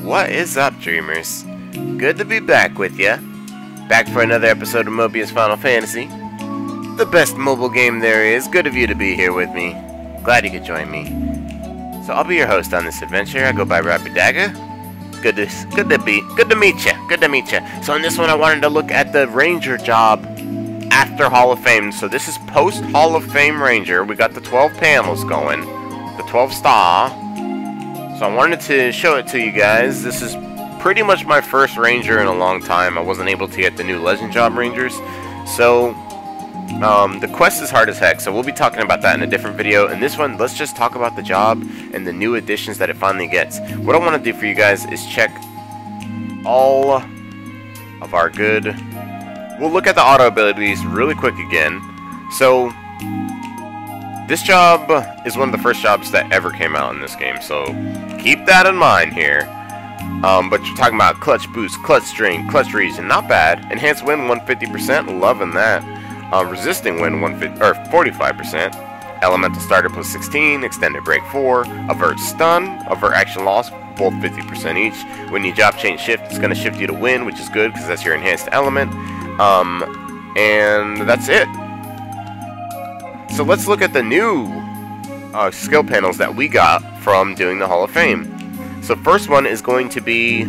What is up, dreamers? Good to be back with ya. Back for another episode of Mobius Final Fantasy. The best mobile game there is. Good of you to be here with me. Glad you could join me. So I'll be your host on this adventure. I go by Rapidaga. Good to meet ya. Good to meet ya. So in this one I wanted to look at the Ranger job after Hall of Fame. So this is post Hall of Fame Ranger. We got the 12 panels going. The 12 star. So I wanted to show it to you guys. This is pretty much my first Ranger in a long time. I wasn't able to get the new Legend Job Rangers. So the quest is hard as heck. So we'll be talking about that in a different video. In this one, let's just talk about the job and the new additions that it finally gets. What I want to do for you guys is check all of our good... We'll look at the auto abilities really quick again. So this job is one of the first jobs that ever came out in this game, so keep that in mind here. But you're talking about clutch boost, clutch strain, clutch regen, not bad. Enhanced wind 150%, loving that. Resisting wind 45%. Elemental starter plus 16, extended break 4, avert stun, avert action loss, both 50% each. When you job change shift, it's going to shift you to wind, which is good because that's your enhanced element. And that's it. So let's look at the new skill panels that we got from doing the Hall of Fame. So first one is going to be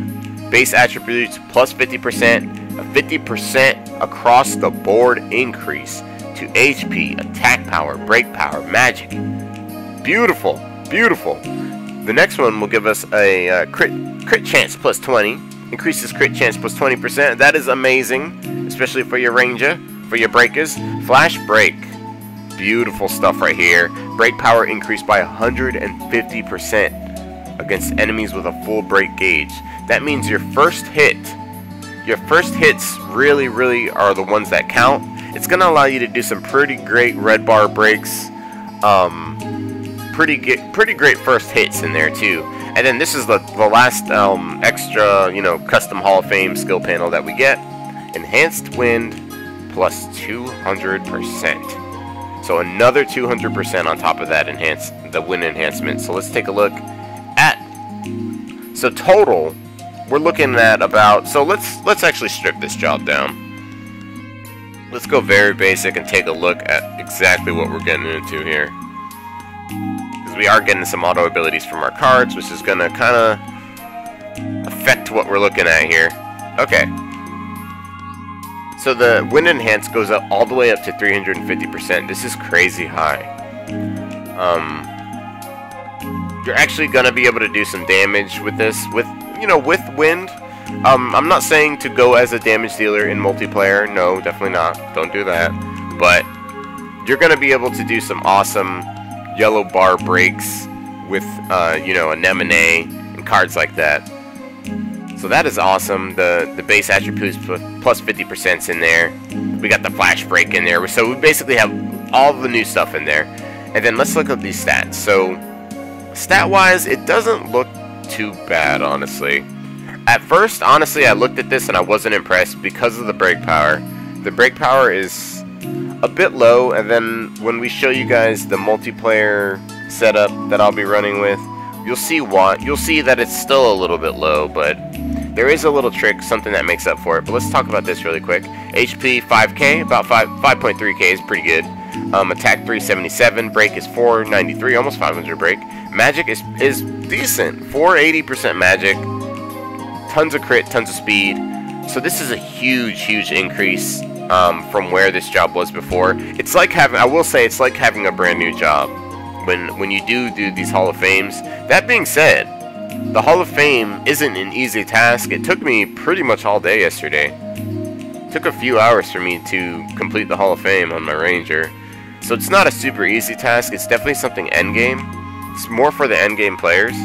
base attributes plus 50%, a 50% across the board increase to HP, attack power, break power, magic. Beautiful, beautiful. The next one will give us a crit chance plus 20, increases crit chance plus 20%. That is amazing, especially for your Ranger, for your breakers. Flash break. Beautiful stuff right here. Break power increased by 150% against enemies with a full break gauge. That means your first hits really are the ones that count. It's going to allow you to do some pretty great red bar breaks. Pretty great first hits in there too. And then this is the last extra, custom Hall of Fame skill panel that we get. Enhanced wind plus 200%. So another 200% on top of that the wind enhancement. So let's take a look at. So total, we're looking at about. So let's actually strip this job down. Let's go very basic and take a look at exactly what we're getting into here. Because we are getting some auto abilities from our cards, which is gonna kind of affect what we're looking at here. Okay. So the wind enhance goes up all the way up to 350%. This is crazy high. You're actually gonna be able to do some damage with this, with wind. I'm not saying to go as a damage dealer in multiplayer. No, definitely not. Don't do that. But you're gonna be able to do some awesome yellow bar breaks with anemone and cards like that. So that is awesome. The base attributes plus 50% in there. We got the flash break in there. So we basically have all the new stuff in there. And then let's look at these stats. So stat-wise, it doesn't look too bad, honestly. At first, honestly, I looked at this and I wasn't impressed because of the break power. The break power is a bit low. And then when we show you guys the multiplayer setup that I'll be running with, you'll see that it's still a little bit low, but there is a little trick, something that makes up for it. But let's talk about this really quick. HP 5k, about 5.3k is pretty good. Attack 377, break is 493, almost 500 break. Magic is decent, 480% magic. Tons of crit, tons of speed. So this is a huge increase from where this job was before. It's like having, I will say, it's like having a brand new job when you do these Hall of Fames. That being said, the Hall of Fame isn't an easy task. It took me pretty much all day yesterday. It took a few hours for me to complete the Hall of Fame on my Ranger. So it's not a super easy task. It's definitely something endgame. It's more for the endgame players.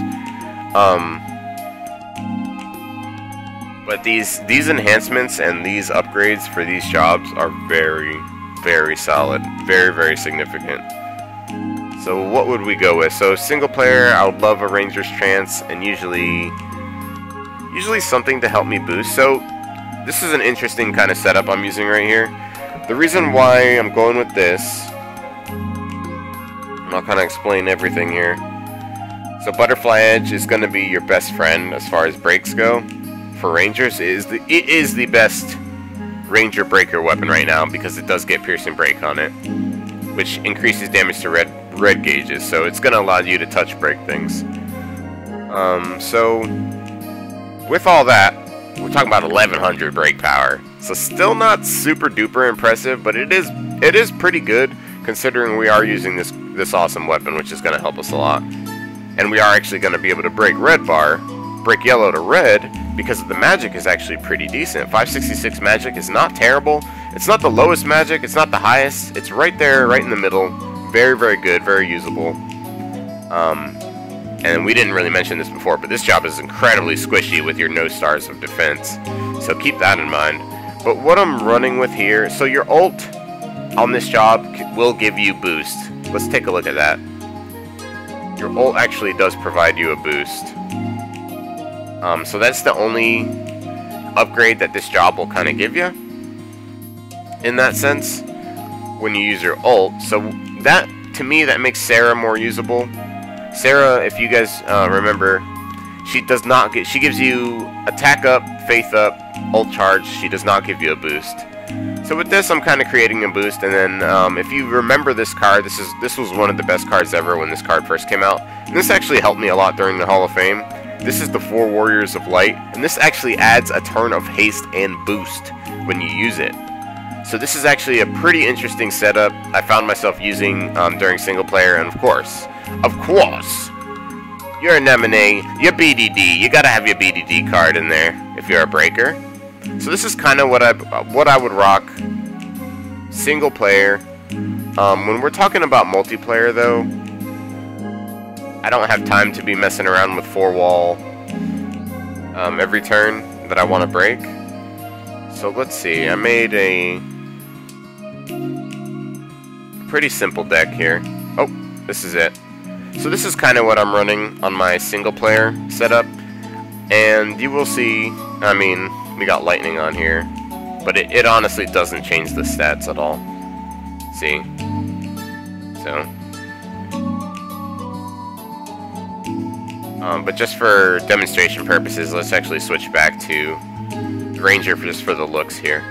But these enhancements and these upgrades for these jobs are very solid. Very significant. So what would we go with? So single player, I would love a Ranger's Trance, and usually something to help me boost. So this is an interesting kind of setup I'm using right here. The reason why I'm going with this, and I'll kind of explain everything here. So Butterfly Edge is going to be your best friend as far as breaks go. For Rangers, it is the best Ranger breaker weapon right now because it does get piercing break on it, which increases damage to red gauges. So it's going to allow you to touch break things. So with all that, we're talking about 1100 break power. So still not super duper impressive, but it is pretty good considering we are using this awesome weapon, which is going to help us a lot. And we are actually going to be able to break red bar, break yellow to red, because the magic is actually pretty decent. 566 magic is not terrible. It's not the lowest magic, it's not the highest. It's right there, right in the middle. Very, very good, very usable. And we didn't really mention this before, but this job is incredibly squishy with your no stars of defense. So keep that in mind. But what I'm running with here, so your ult on this job will give you boost. Let's take a look at that. Your ult actually does provide you a boost. So that's the only upgrade that this job will kind of give you. In that sense, when you use your ult. So that, to me, that makes Sarah more usable. Sarah, if you guys remember, she gives you attack up, faith up, ult charge. She does not give you a boost. So with this, I'm kind of creating a boost, and then if you remember this card, this was one of the best cards ever when this card first came out. And this actually helped me a lot during the Hall of Fame. This is the 4 Warriors of Light, and this actually adds a turn of haste and boost when you use it. So this is actually a pretty interesting setup I found myself using during single player, and of course, you're a Nemine, you're BDD, you gotta have your BDD card in there if you're a breaker. So this is kind of what I would rock single player. When we're talking about multiplayer though, I don't have time to be messing around with 4-wall every turn that I want to break. So let's see, I made a pretty simple deck here. Oh, this is it. So this is kind of what I'm running on my single player setup. And you will see, I mean, we got lightning on here, but it honestly doesn't change the stats at all. See? So. But just for demonstration purposes, let's actually switch back to Ranger just for the looks here.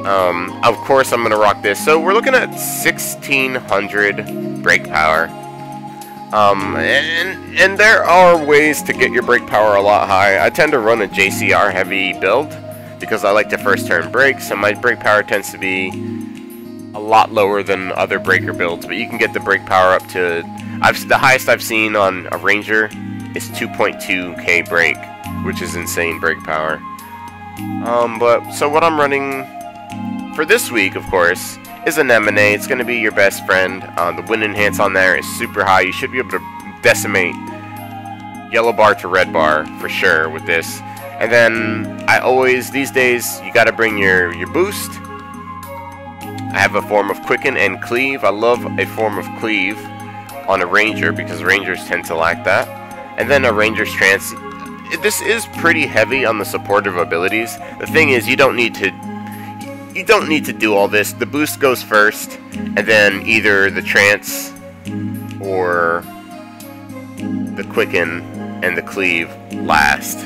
Of course, I'm going to rock this. So we're looking at 1600 break power. And there are ways to get your break power a lot high. I tend to run a JCR heavy build because I like to first turn breaks, and my break power tends to be a lot lower than other breaker builds. But you can get the break power up to, the highest I've seen on a Ranger is 2.2k break, which is insane break power. But so what I'm running for this week, of course, is an Nemine. It's going to be your best friend. The win enhance on there is super high. You should be able to decimate yellow bar to red bar for sure with this. And then I always, these days, you got to bring your boost. I have a form of Quicken and Cleave. I love a form of Cleave on a Ranger because Rangers tend to lack that. And then a Ranger's Trance. This is pretty heavy on the supportive abilities. The thing is, you don't need to do all this. The boost goes first, and then either the Trance or the Quicken and the Cleave last.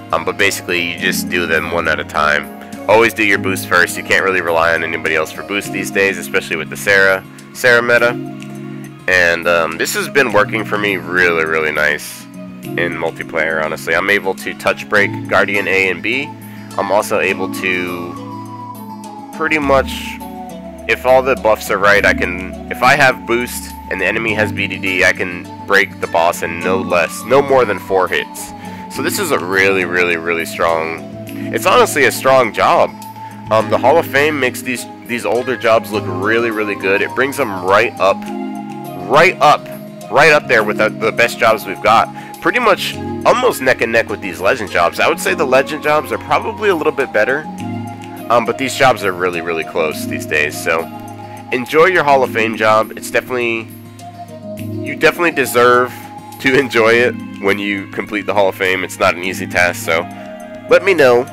But basically, you just do them one at a time. Always do your boost first. You can't really rely on anybody else for boost these days, especially with the Sarah meta. And this has been working for me really, really nice in multiplayer, honestly. I'm able to touch break Guardian A and B. I'm also able to pretty much, if all the buffs are right, I can, if I have boost and the enemy has BDD, I can break the boss in no more than 4 hits. So this is a really, really, really strong, it's honestly a strong job. The Hall of Fame makes these older jobs look really, really good. It brings them right up there with the best jobs we've got. Pretty much almost neck and neck with these legend jobs. I would say the legend jobs are probably a little bit better, but these jobs are really, really close these days. So enjoy your Hall of Fame job. It's definitely, you definitely deserve to enjoy it when you complete the Hall of Fame. It's not an easy task, so let me know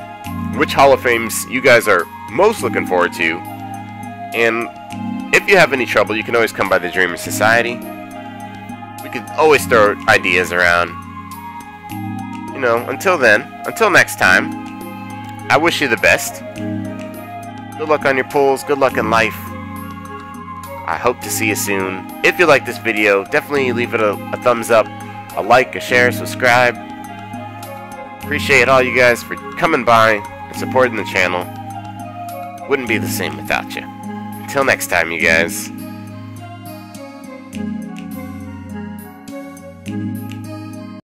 which Hall of Fames you guys are most looking forward to. And if you have any trouble, you can always come by the Dreamer Society. We You could always throw ideas around. You know, until then, until next time, I wish you the best. Good luck on your pulls, good luck in life. I hope to see you soon. If you like this video, definitely leave it a thumbs up, a like, a share, subscribe. Appreciate all you guys for coming by and supporting the channel. Wouldn't be the same without you. Until next time, you guys.